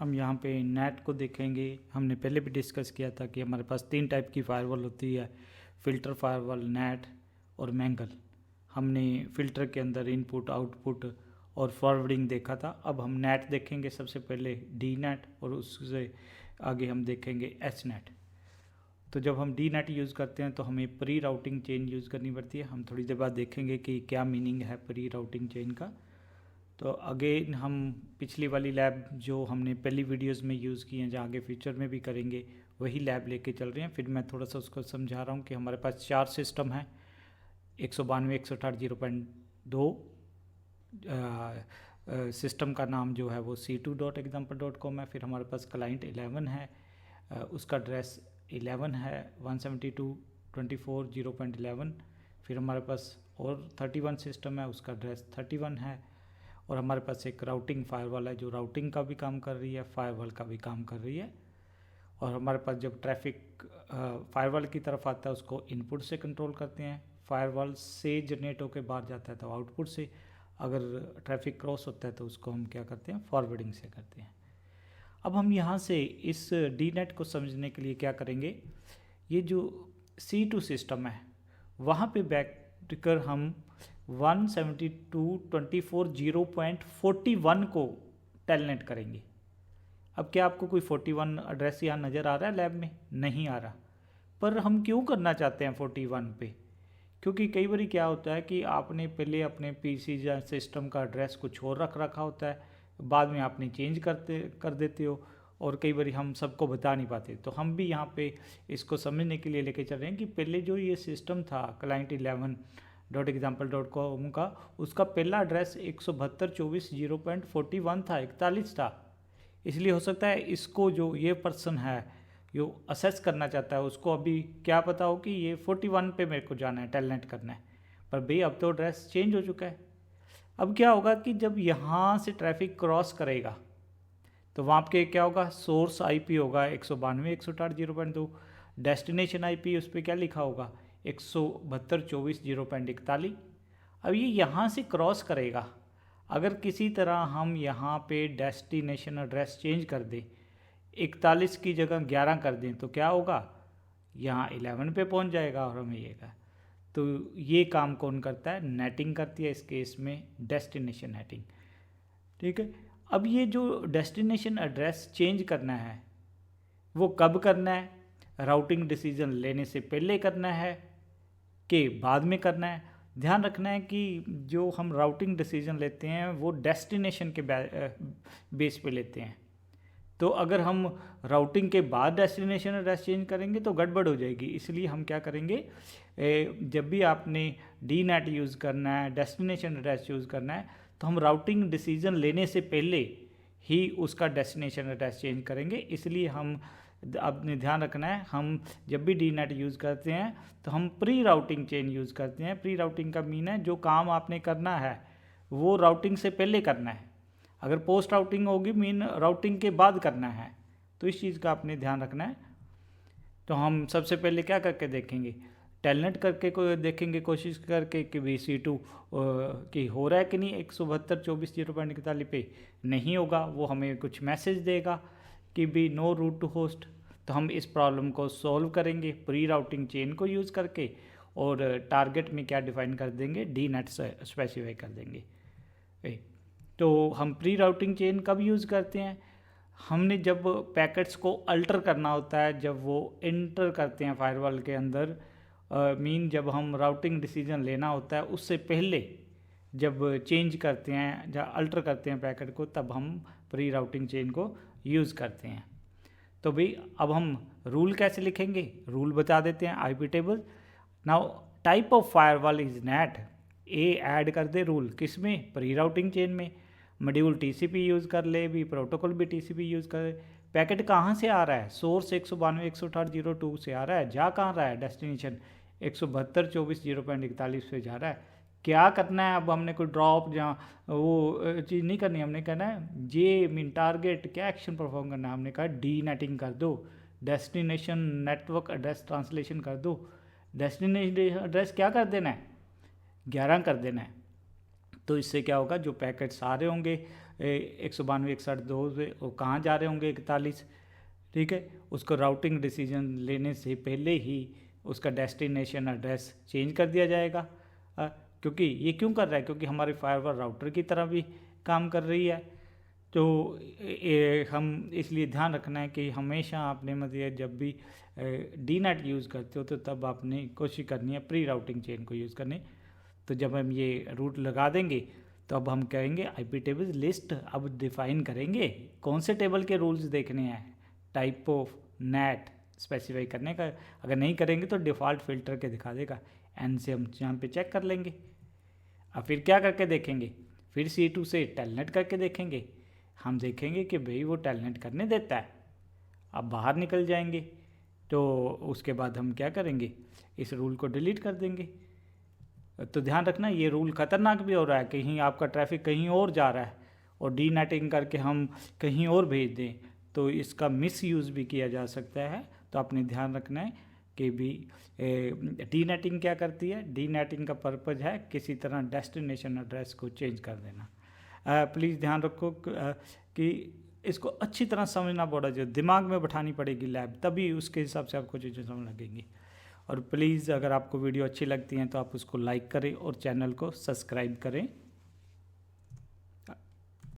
हम यहाँ पे नेट को देखेंगे। हमने पहले भी डिस्कस किया था कि हमारे पास 3 टाइप की फायरवॉल होती है, फ़िल्टर फायरवॉल, नेट और मैंगल। हमने फ़िल्टर के अंदर इनपुट, आउटपुट और फॉरवर्डिंग देखा था। अब हम नेट देखेंगे, सबसे पहले डी नेट और उससे आगे हम देखेंगे एच नेट। तो जब हम डी नेट यूज़ करते हैं तो हमें प्री राउटिंग चेन यूज़ करनी पड़ती है। हम थोड़ी देर बाद देखेंगे कि क्या मीनिंग है प्री राउटिंग चेन का। तो अगेन हम पिछली वाली लैब जो हमने पहली वीडियोस में यूज़ की हैं, जहाँ आगे फ्यूचर में भी करेंगे, वही लैब लेके चल रहे हैं। फिर मैं थोड़ा सा उसको समझा रहा हूँ कि हमारे पास 4 सिस्टम हैं। 192, 168, 0.2 सिस्टम का नाम जो है वो c2.example.com है। फिर हमारे पास क्लाइंट 11 है, उसका एड्रेस 11 है, 172.24, 0.11। फिर हमारे पास और 31 सिस्टम है, उसका एड्रेस 31 है। और हमारे पास एक राउटिंग फायरवॉल है जो राउटिंग का भी काम कर रही है, फायरवॉल का भी काम कर रही है। और हमारे पास जब ट्रैफिक फायरवॉल की तरफ आता है उसको इनपुट से कंट्रोल करते हैं, फायरवॉल से जनरेट होकर बाहर जाता है तो आउटपुट से, अगर ट्रैफिक क्रॉस होता है तो उसको हम क्या करते हैं, फॉरवर्डिंग से करते हैं। अब हम यहाँ से इस डी नेट को समझने के लिए क्या करेंगे, ये जो C2 सिस्टम है वहाँ पे बैक कर हम 172.24 को टेलनेट करेंगे। अब क्या आपको कोई 41 एड्रेस यहाँ नज़र आ रहा है लैब में? नहीं आ रहा। पर हम क्यों करना चाहते हैं 41 पे? क्योंकि कई बार क्या होता है कि आपने पहले अपने पीसी या सिस्टम का एड्रेस कुछ और रख रखा होता है, बाद में आपने चेंज कर देते हो, और कई बार हम सबको बता नहीं पाते। तो हम भी यहाँ पे इसको समझने के लिए लेके चल रहे हैं कि पहले जो ये सिस्टम था क्लाइंट 11.example.com का, उसका पहला एड्रेस 172.24.41 था, 41 था। इसलिए हो सकता है इसको जो ये पर्सन है जो असेस करना चाहता है उसको अभी क्या पता हो कि ये 41 पे मेरे को जाना है, टेलनेट करना है, पर भाई अब तो एड्रेस चेंज हो चुका है। अब क्या होगा कि जब यहाँ से ट्रैफिक क्रॉस करेगा तो वहाँ पे क्या होगा, सोर्स आईपी होगा 192.168.0.2, डेस्टिनेशन आईपी उस पर क्या लिखा होगा 172.24.0.41। अब ये यहाँ से क्रॉस करेगा, अगर किसी तरह हम यहाँ पे डेस्टिनेशन एड्रेस चेंज कर दें, 41 की जगह 11 कर दें, तो क्या होगा, यहाँ 11 पे पहुँच जाएगा और हमें ये का। तो ये काम कौन करता है, नेटिंग करती है, इस केस में डेस्टिनेशन नेटिंग। ठीक है। अब ये जो डेस्टिनेशन एड्रेस चेंज करना है वो कब करना है, राउटिंग डिसीजन लेने से पहले करना है कि बाद में करना है? ध्यान रखना है कि जो हम राउटिंग डिसीजन लेते हैं वो डेस्टिनेशन के बेस पे लेते हैं। तो अगर हम राउटिंग के बाद डेस्टिनेशन एड्रेस चेंज करेंगे तो गड़बड़ हो जाएगी। इसलिए हम क्या करेंगे, जब भी आपने डी नेट यूज़ करना है, डेस्टिनेशन एड्रेस यूज़ करना है, तो हम राउटिंग डिसीजन लेने से पहले ही उसका डेस्टिनेशन एड्रेस चेंज करेंगे। इसलिए हम आपने ध्यान रखना है, हम जब भी डी नेट यूज़ करते हैं तो हम प्री राउटिंग चेन यूज़ करते हैं। प्री राउटिंग का मीन है जो काम आपने करना है वो राउटिंग से पहले करना है। अगर पोस्ट राउटिंग होगी मीन राउटिंग के बाद करना है। तो इस चीज़ का आपने ध्यान रखना है। तो हम सबसे पहले क्या करके देखेंगे, टेलनेट करके को देखेंगे, कोशिश करके कि भी C2 की हो रहा है कि नहीं। 172.24.0.41 पे नहीं होगा, वो हमें कुछ मैसेज देगा कि भी नो रूट टू होस्ट। तो हम इस प्रॉब्लम को सॉल्व करेंगे प्री राउटिंग चेन को यूज़ करके, और टारगेट में क्या डिफाइन कर देंगे, डी नेट स्पेसिफाई कर देंगे। तो हम प्री राउटिंग चेन कब यूज़ करते हैं, हमने जब पैकेट्स को अल्टर करना होता है, जब वो एंटर करते हैं फायरवॉल के अंदर, मीन जब हम राउटिंग डिसीजन लेना होता है उससे पहले जब चेंज करते हैं या अल्टर करते हैं पैकेट को, तब हम प्री राउटिंग चेन को यूज़ करते हैं। तो भाई अब हम रूल कैसे लिखेंगे, रूल बता देते हैं, IP table. Now type of firewall is net, A add कर दे रूल किस में, प्री राउटिंग चेन में। मॉड्यूल टीसीपी यूज़ कर ले भी, प्रोटोकॉल भी टीसीपी यूज़ कर। पैकेट कहाँ से आ रहा है, सोर्स 192.168.0.2 से आ रहा है, जा कहाँ रहा है, डेस्टिनेशन 172.24.0.41 पे जा रहा है। क्या करना है, अब हमने कोई ड्रॉप जहाँ वो चीज़ नहीं करनी, हमने कहना है जे मीन टारगेट, क्या एक्शन परफॉर्म करना है, हमने कहा डी नेटिंग कर दो, डेस्टिनेशन नेटवर्क एड्रेस ट्रांसलेशन कर दो। डेस्टिनेशन एड्रेस क्या कर देना है, 11 कर देना है। तो इससे क्या होगा, जो पैकेट्स आ रहे होंगे 192 61 2 से वो कहाँ जा रहे होंगे 41, ठीक है, उसको राउटिंग डिसीजन लेने से पहले ही उसका डेस्टिनेशन एड्रेस चेंज कर दिया जाएगा। क्योंकि ये क्यों कर रहा है, क्योंकि हमारी फायरवॉल राउटर की तरह भी काम कर रही है। तो हम इसलिए ध्यान रखना है कि हमेशा आपने मतलब जब भी डी नेट यूज़ करते हो तो तब आपने कोशिश करनी है प्री राउटिंग चेन को यूज़ करने। तो जब हम ये रूट लगा देंगे तो अब हम कहेंगे आईपी टेबल्स लिस्ट, अब डिफ़ाइन करेंगे कौन से टेबल के रूल्स देखने हैं, टाइप ऑफ नेट स्पेसिफाई करने का। अगर नहीं करेंगे तो डिफ़ॉल्ट फिल्टर के दिखा देगा, एन से हम यहाँ पे चेक कर लेंगे। अब फिर क्या करके देखेंगे, फिर C2 से टेलनेट करके देखेंगे, हम देखेंगे कि भाई वो टेलनेट करने देता है। अब बाहर निकल जाएंगे तो उसके बाद हम क्या करेंगे, इस रूल को डिलीट कर देंगे। तो ध्यान रखना ये रूल ख़तरनाक भी हो रहा है, कहीं आपका ट्रैफिक कहीं और जा रहा है और डी नेटिंग करके हम कहीं और भेज दें तो इसका मिस यूज़ भी किया जा सकता है। तो आपने ध्यान रखना है कि भी डी नेटिंग क्या करती है, डी नेटिंग का पर्पज़ है किसी तरह डेस्टिनेशन एड्रेस को चेंज कर देना। प्लीज़ ध्यान रखो कि इसको अच्छी तरह समझना पड़ा, जो दिमाग में बैठानी पड़ेगी लैब, तभी उसके हिसाब से आपको चीज़ें समझ लगेंगी। और प्लीज़ अगर आपको वीडियो अच्छी लगती हैं तो आप उसको लाइक करें और चैनल को सब्सक्राइब करें।